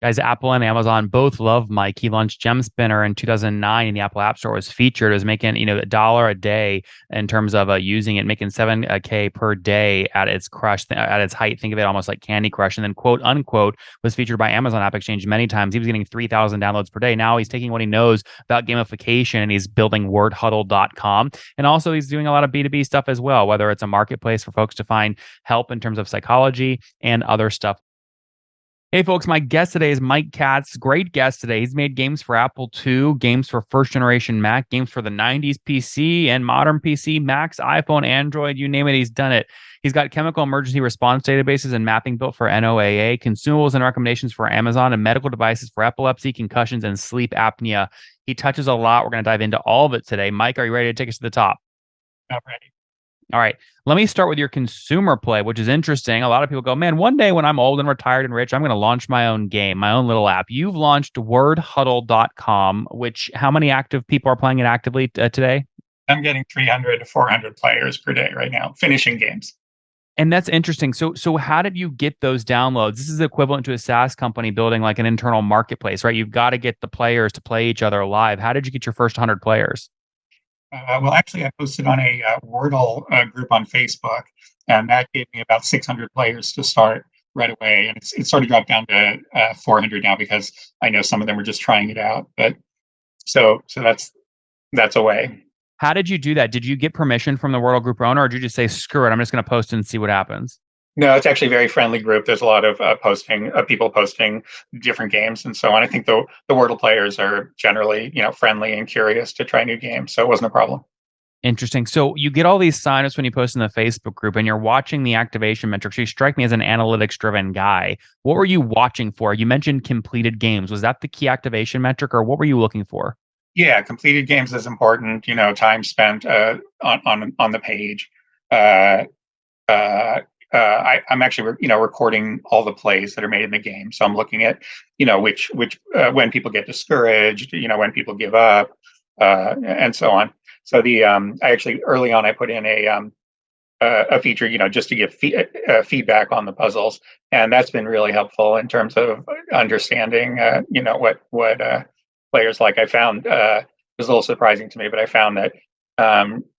Guys, Apple and Amazon both love Mike. He launched Gem Spinner in 2009 in the Apple App Store. It was featured. It was making, a dollar a day in terms of using it, making 7K per day at its crush, at its height. Think of it almost like Candy Crush. And then quote unquote was featured by Amazon App Exchange many times. He was getting 3,000 downloads per day. Now he's taking what he knows about gamification and he's building Wordhuddle.com. And also he's doing a lot of B2B stuff as well, whether it's a marketplace for folks to find help in terms of psychology and other stuff. Hey, folks, my guest today is Mike Katz. Great guest today. He's made games for Apple II, games for first generation Mac, games for the 90s PC and modern PC, Macs, iPhone, Android, you name it, he's done it. He's got chemical emergency response databases and mapping built for NOAA, consumables and recommendations for Amazon, and medical devices for epilepsy, concussions, and sleep apnea. He touches a lot. We're going to dive into all of it today. Mike, are you ready to take us to the top? I'm ready. All right. Let me start with your consumer play, which is interesting. A lot of people go, man, one day when I'm old and retired and rich, I'm going to launch my own game, my own little app. You've launched wordhuddle.com, which how many active people are playing it actively today? I'm getting 300 to 400 players per day right now, finishing games. And that's interesting. So how did you get those downloads? This is equivalent to a SaaS company building like an internal marketplace, right? You've got to get the players to play each other live. How did you get your first 100 players? Well, actually, I posted on a Wordle group on Facebook, and that gave me about 600 players to start right away. And it's sort of dropped down to 400 now because I know some of them are just trying it out. But so that's a way. How did you do that? Did you get permission from the Wordle group owner, or did you just say, screw it, I'm just going to post and see what happens? No, it's actually a very friendly group. There's a lot of people posting different games and so on. I think the Wordle players are generally, friendly and curious to try new games, so it wasn't a problem. Interesting. So you get all these signups when you post in the Facebook group and you're watching the activation metrics. You strike me as an analytics driven guy. What were you watching for? You mentioned completed games. Was that the key activation metric, or what were you looking for? Yeah, completed games is important. Time spent on the page. I'm actually, recording all the plays that are made in the game. So I'm looking at, which when people get discouraged, when people give up, and so on. So I actually early on I put in a feature, just to give feedback on the puzzles, and that's been really helpful in terms of understanding, what players like. I found it was a little surprising to me, but I found that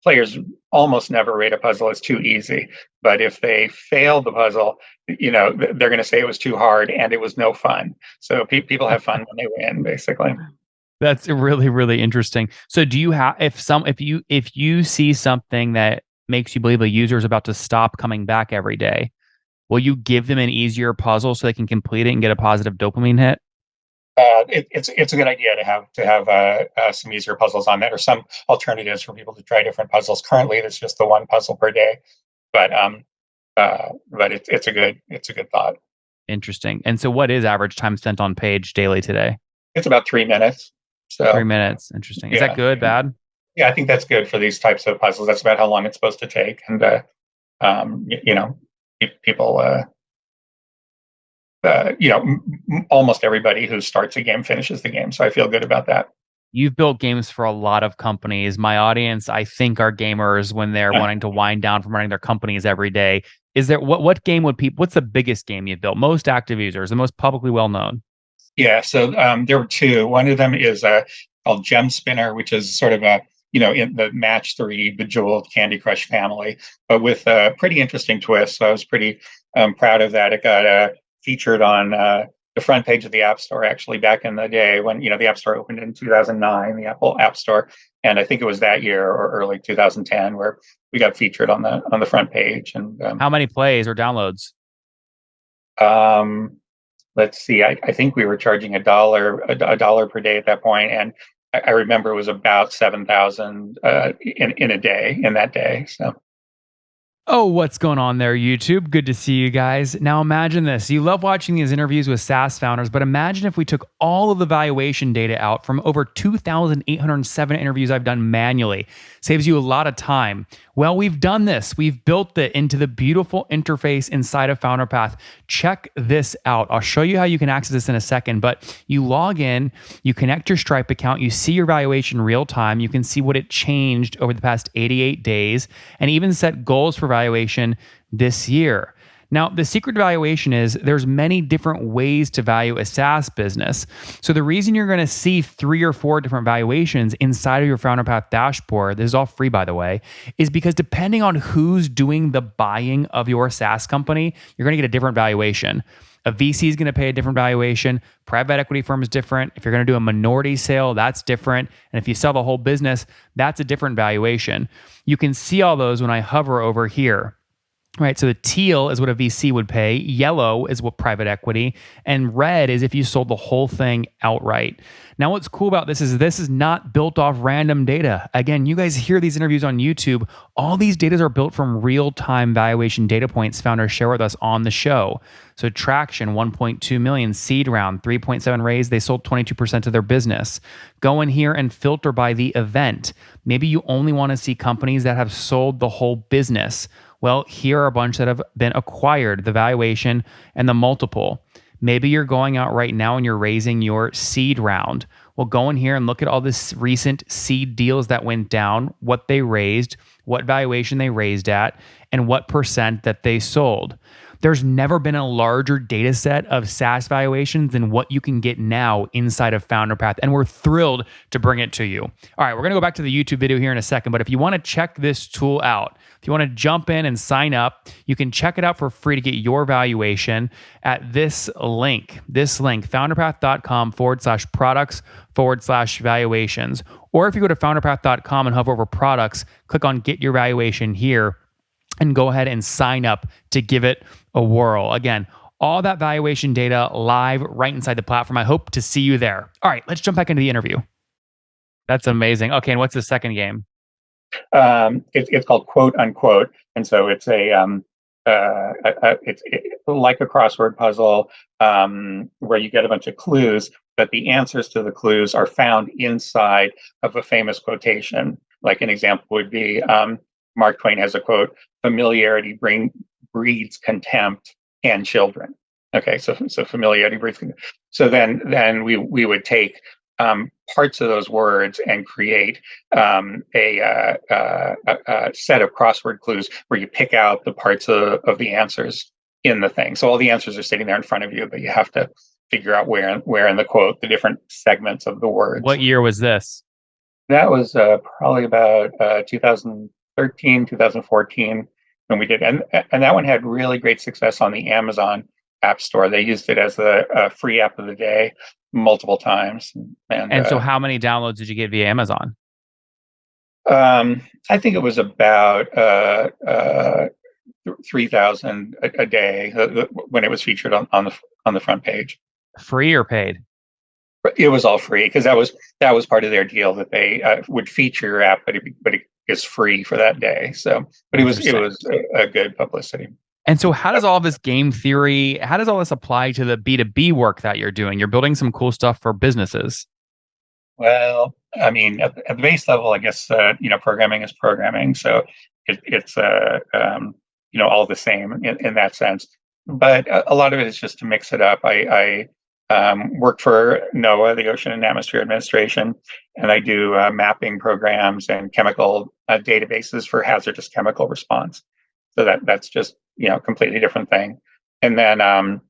players almost never rate a puzzle as too easy. But if they fail the puzzle, they're going to say it was too hard and it was no fun. So people have fun when they win, basically. That's really, really interesting. So do you have, if you see something that makes you believe a user is about to stop coming back every day, will you give them an easier puzzle so they can complete it and get a positive dopamine hit? It's a good idea to have some easier puzzles on that, or some alternatives for people to try different puzzles. Currently, there's just the one puzzle per day, but it's a good thought. Interesting. And so, what is average time spent on page daily today? It's about 3 minutes. So 3 minutes. Interesting. Is that good? Bad? Yeah, I think that's good for these types of puzzles. That's about how long it's supposed to take, and people. Almost everybody who starts a game finishes the game. So I feel good about that. You've built games for a lot of companies. My audience, I think, are gamers when they're wanting to wind down from running their companies every day. Is there what game would people? What's the biggest game you've built? Most active users, the most publicly well known. Yeah. So there were two. One of them is called Gem Spinner, which is sort of a in the Match 3 Bejeweled Candy Crush family, but with a pretty interesting twist. So I was pretty proud of that. It got featured on the front page of the App Store, actually, back in the day when the App Store opened in 2009, the Apple App Store, and I think it was that year or early 2010 where we got featured on the front page. And how many plays or downloads? Let's see. I think we were charging a dollar per day at that point, and I remember it was about 7,000 in a day in that day. So. Oh, what's going on there, YouTube? Good to see you guys. Now imagine this. You love watching these interviews with SaaS founders, but imagine if we took all of the valuation data out from over 2,807 interviews I've done manually. Saves you a lot of time. Well, we've done this. We've built it into the beautiful interface inside of FounderPath. Check this out. I'll show you how you can access this in a second, but you log in, you connect your Stripe account, you see your valuation real time, you can see what it changed over the past 88 days, and even set goals for valuation this year. Now, the secret to valuation is there's many different ways to value a SaaS business. So the reason you're going to see 3 or 4 different valuations inside of your Founder Path dashboard, this is all free by the way, is because depending on who's doing the buying of your SaaS company, you're going to get a different valuation. A VC is going to pay a different valuation. Private equity firm is different. If you're going to do a minority sale, that's different. And if you sell the whole business, that's a different valuation. You can see all those when I hover over here. Right, so the teal is what a VC would pay, yellow is what private equity, and red is if you sold the whole thing outright. Now, what's cool about this is not built off random data. Again, you guys hear these interviews on YouTube. All these data are built from real-time valuation data points founders share with us on the show. So traction, 1.2 million, seed round, 3.7 raise, they sold 22% of their business. Go in here and filter by the event. Maybe you only want to see companies that have sold the whole business. Well, here are a bunch that have been acquired, the valuation and the multiple. Maybe you're going out right now and you're raising your seed round. Well, go in here and look at all this recent seed deals that went down, what they raised, what valuation they raised at, and what percent that they sold. There's never been a larger data set of SaaS valuations than what you can get now inside of Founder Path, and we're thrilled to bring it to you. All right, we're going to go back to the YouTube video here in a second, but if you want to check this tool out, if you want to jump in and sign up, you can check it out for free to get your valuation at this link, founderpath.com/products/valuations. Or if you go to founderpath.com and hover over products, click on get your valuation here and go ahead and sign up to give it a whirl. Again, all that valuation data live right inside the platform. I hope to see you there. All right, let's jump back into the interview. That's amazing. Okay, and what's the second game? It's called Quote Unquote, and so it's it's like a crossword puzzle where you get a bunch of clues, but the answers to the clues are found inside of a famous quotation. Like an example would be Mark Twain has a quote: "Familiarity breeds contempt and children." Okay, so familiarity breeds contempt. So then we would take parts of those words and create a set of crossword clues where you pick out the parts of the answers in the thing. So all the answers are sitting there in front of you, but you have to figure out where in the quote the different segments of the words. What year was this? That was probably about 2013, 2014 when we did, and that one had really great success on the Amazon App Store. They used it as the free app of the day multiple times. And so how many downloads did you get via Amazon? I think it was about 3,000 a day when it was featured on the front page. Free or paid? It was all free because that was part of their deal, that they would feature your app, but it is free for that day. So, but it was a good publicity. And so how does all this game theory, how does all this apply to the B2B work that you're doing? You're building some cool stuff for businesses. Well, I mean, at the base level, I guess, programming is programming. So it's all the same in that sense. But a lot of it is just to mix it up. I work for NOAA, the Ocean and Atmosphere Administration, and I do mapping programs and chemical databases for hazardous chemical response. So that's just completely different thing. And then I'm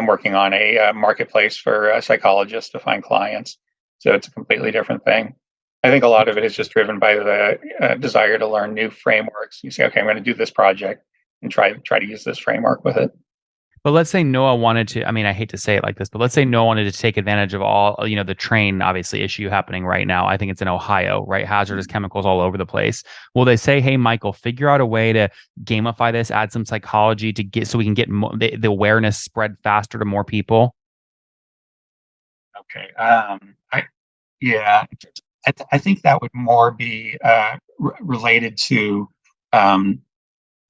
working on a marketplace for psychologists to find clients. So it's a completely different thing. I think a lot of it is just driven by the desire to learn new frameworks. You say, okay, I'm going to do this project and try to use this framework with it. But let's say Noah wanted to, I mean, I hate to say it like this, but let's say Noah wanted to take advantage of all, the train, obviously, issue happening right now. I think it's in Ohio, right? Hazardous chemicals all over the place. Will they say, hey, Michael, figure out a way to gamify this, add some psychology so we can get the awareness spread faster to more people? Okay. I think that would more be related to, with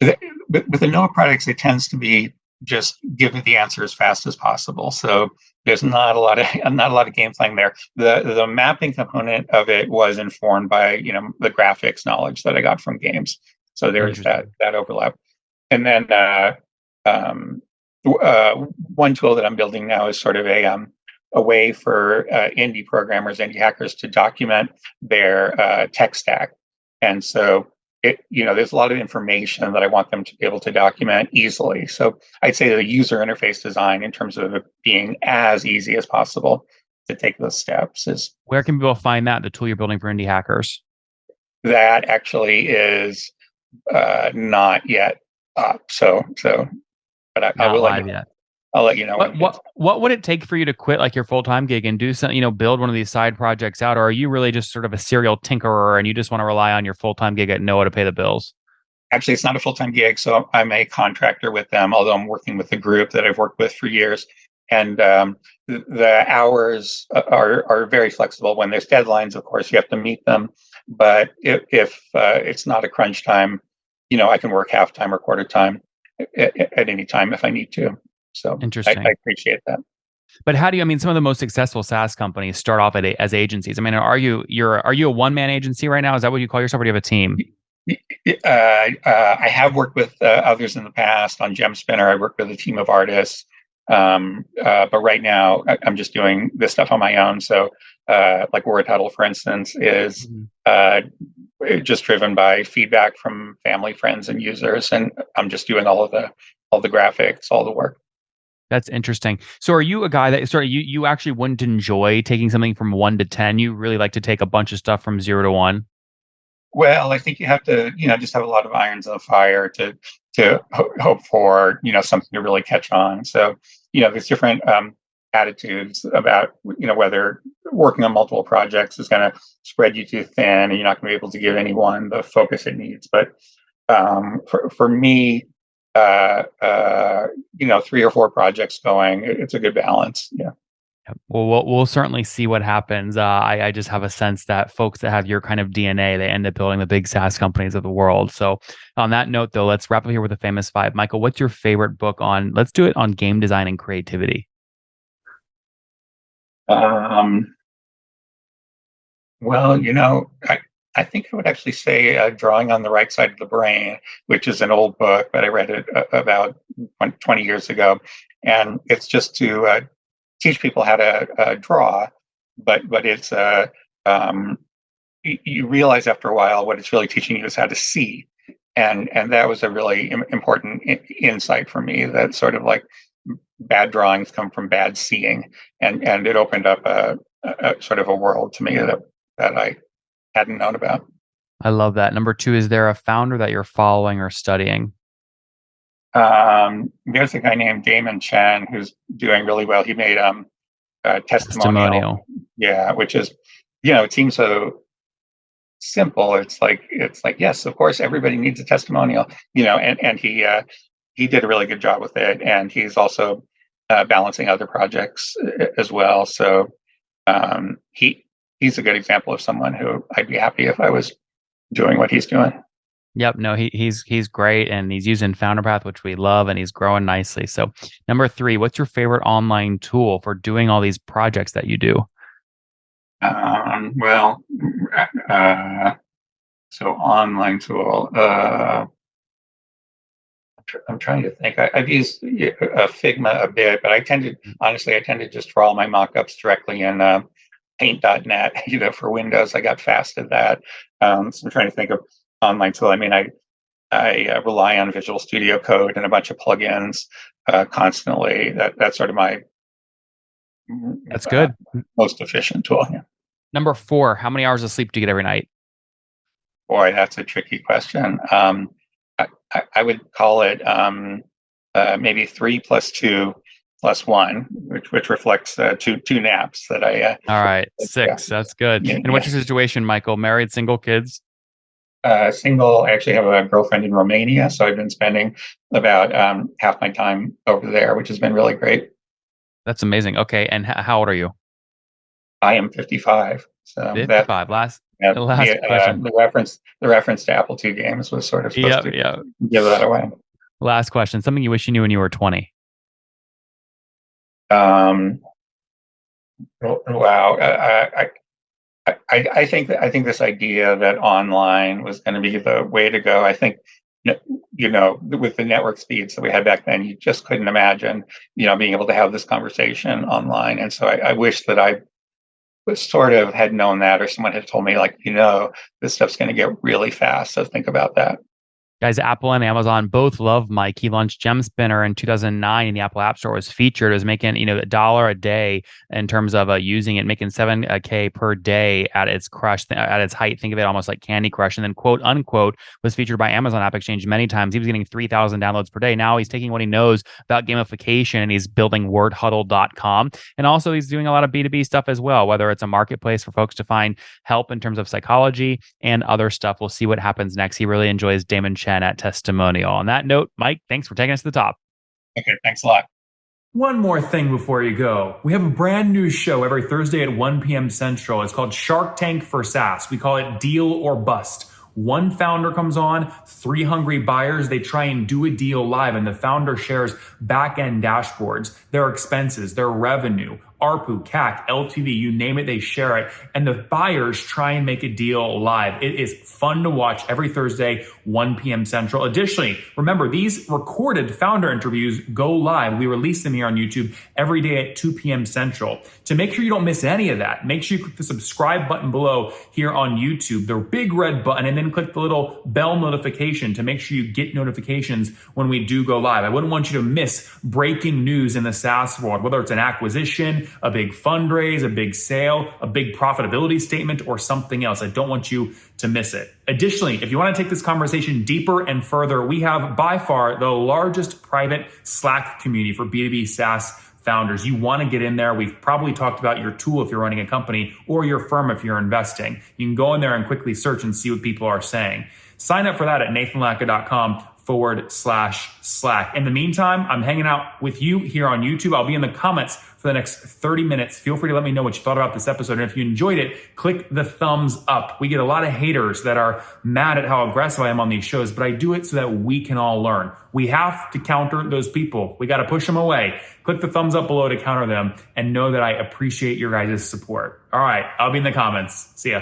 the NOAA products, it tends to be just give me the answer as fast as possible. So there's not a lot of game playing there. The mapping component of it was informed by the graphics knowledge that I got from games. So there's that overlap. And then one tool that I'm building now is sort of a way for indie programmers, indie hackers to document their tech stack. And so there's a lot of information that I want them to be able to document easily. So I'd say the user interface design, in terms of it being as easy as possible to take those steps, is Where can people find that, the tool you're building for indie hackers? that actually is not yet up. But I Not will let you live yet. I'll let you know when What it gets. what would it take for you to quit like your full-time gig and do something, build one of these side projects out? Or are you really just sort of a serial tinkerer and you just want to rely on your full-time gig at Noah to pay the bills? Actually, it's not a full-time gig, so I'm a contractor with them, although I'm working with a group that I've worked with for years. And the hours are very flexible. When there's deadlines, of course, you have to meet them. But if it's not a crunch time, I can work half time or quarter time at any time if I need to. So I Interesting. appreciate that. But how do you, some of the most successful SaaS companies start off as agencies. Are you a one-man agency right now? Is that what you call yourself, or do you have a team? I have worked with others in the past on Gem Spinner. I worked with a team of artists, but right now I'm just doing this stuff on my own. So, like Wordhuddle, for instance, is just driven by feedback from family, friends, and users, and I'm just doing all the graphics, all the work. That's interesting. So are you a guy that, sorry, you actually wouldn't enjoy taking something from 1 to 10? You really like to take a bunch of stuff from 0 to 1? Well, I think you have to, just have a lot of irons in the fire to hope for, something to really catch on. So, there's different attitudes about, whether working on multiple projects is going to spread you too thin and you're not going to be able to give anyone the focus it needs. But for me, 3 or 4 projects going, it's a good balance. Yeah. Yep. Well, we'll certainly see what happens. I just have a sense that folks that have your kind of DNA, they end up building the big SaaS companies of the world. So on that note, though, let's wrap up here with the famous 5. Michael, what's your favorite book let's do it on game design and creativity. Well, I think I would actually say Drawing on the Right Side of the Brain, which is an old book, but I read it about 20 years ago. And it's just to teach people how to draw, but it's you realize after a while what it's really teaching you is how to see. And that was a really important insight for me, that sort of like bad drawings come from bad seeing. And it opened up a sort of a world to me that I hadn't known about. I love that. Number 2, is there a founder that you're following or studying? There's a guy named Damon Chen who's doing really well. He made testimonial. Yeah, which is, it seems so simple. It's like, yes, of course, everybody needs a testimonial, and he did a really good job with it. And he's also balancing other projects as well. So he's a good example of someone who I'd be happy if I was doing what he's doing. Yep. No, he's great, and he's using FounderPath, which we love, and he's growing nicely. So number 3, what's your favorite online tool for doing all these projects that you do? Well, so online tool. I'm trying to think. I've used Figma a bit, but I tend to just draw my mock-ups directly in paint.net, for Windows. I got fast at that. So I'm trying to think of online tool. I rely on Visual Studio Code and a bunch of plugins constantly. That's sort of my That's good. Most efficient tool. Yeah. Number 4, how many hours of sleep do you get every night? Boy, that's a tricky question. I would call it maybe 3 plus 2 plus 1, which reflects two naps that I. All right, 6. Yeah. That's good. Yeah, and what's your situation, Michael? Married, single, kids? Single. I actually have a girlfriend in Romania, so I've been spending about half my time over there, which has been really great. That's amazing. Okay, and how old are you? I am 55. So 55. Last question. The reference to Apple II games was sort of supposed to give that away. Last question. Something you wish you knew when you were 20. Wow. I think this idea that online was going to be the way to go. I think, with the network speeds that we had back then, you just couldn't imagine, being able to have this conversation online. And so I wish that I was sort of had known that, or someone had told me, like, this stuff's going to get really fast. So think about that. Guys, Apple and Amazon both love Mike. He launched Gem Spinner in 2009 in the Apple App Store. Was featured. It was making $1 a day in terms of using it, making 7K per day at its crush, at its height. Think of it almost like Candy Crush. And then quote unquote was featured by Amazon App Exchange many times. He was getting 3,000 downloads per day. Now he's taking what he knows about gamification and he's building Wordhuddle.com. And also he's doing a lot of B2B stuff as well, whether it's a marketplace for folks to find help in terms of psychology and other stuff. We'll see what happens next. He really enjoys Damon Chen at Testimonial. On that note, Mike, thanks for taking us to the top. Okay, thanks a lot. One more thing before you go. We have a brand new show every Thursday at 1 p.m. Central. It's called Shark Tank for SaaS. We call it Deal or Bust. One founder comes on, 3 hungry buyers, they try and do a deal live, and the founder shares back-end dashboards, their expenses, their revenue, ARPU, CAC, LTV, you name it, they share it. And the buyers try and make a deal live. It is fun to watch every Thursday, 1 p.m. Central. Additionally, remember, these recorded founder interviews go live. We release them here on YouTube every day at 2 p.m. Central. To make sure you don't miss any of that, make sure you click the subscribe button below here on YouTube, the big red button, and then click the little bell notification to make sure you get notifications when we do go live. I wouldn't want you to miss breaking news in the SaaS world, whether it's an acquisition, a big fundraise, a big sale, a big profitability statement, or something else. I don't want you to miss it. Additionally, if you want to take this conversation deeper and further, we have by far the largest private Slack community for B2B SaaS founders. You want to get in there. We've probably talked about your tool if you're running a company or your firm if you're investing. You can go in there and quickly search and see what people are saying. Sign up for that at nathanlatka.com/Slack. In the meantime, I'm hanging out with you here on YouTube. I'll be in the comments for the next 30 minutes. Feel free to let me know what you thought about this episode. And if you enjoyed it, click the thumbs up. We get a lot of haters that are mad at how aggressive I am on these shows, but I do it so that we can all learn. We have to counter those people. We got to push them away. Click the thumbs up below to counter them and know that I appreciate your guys' support. All right, I'll be in the comments. See ya.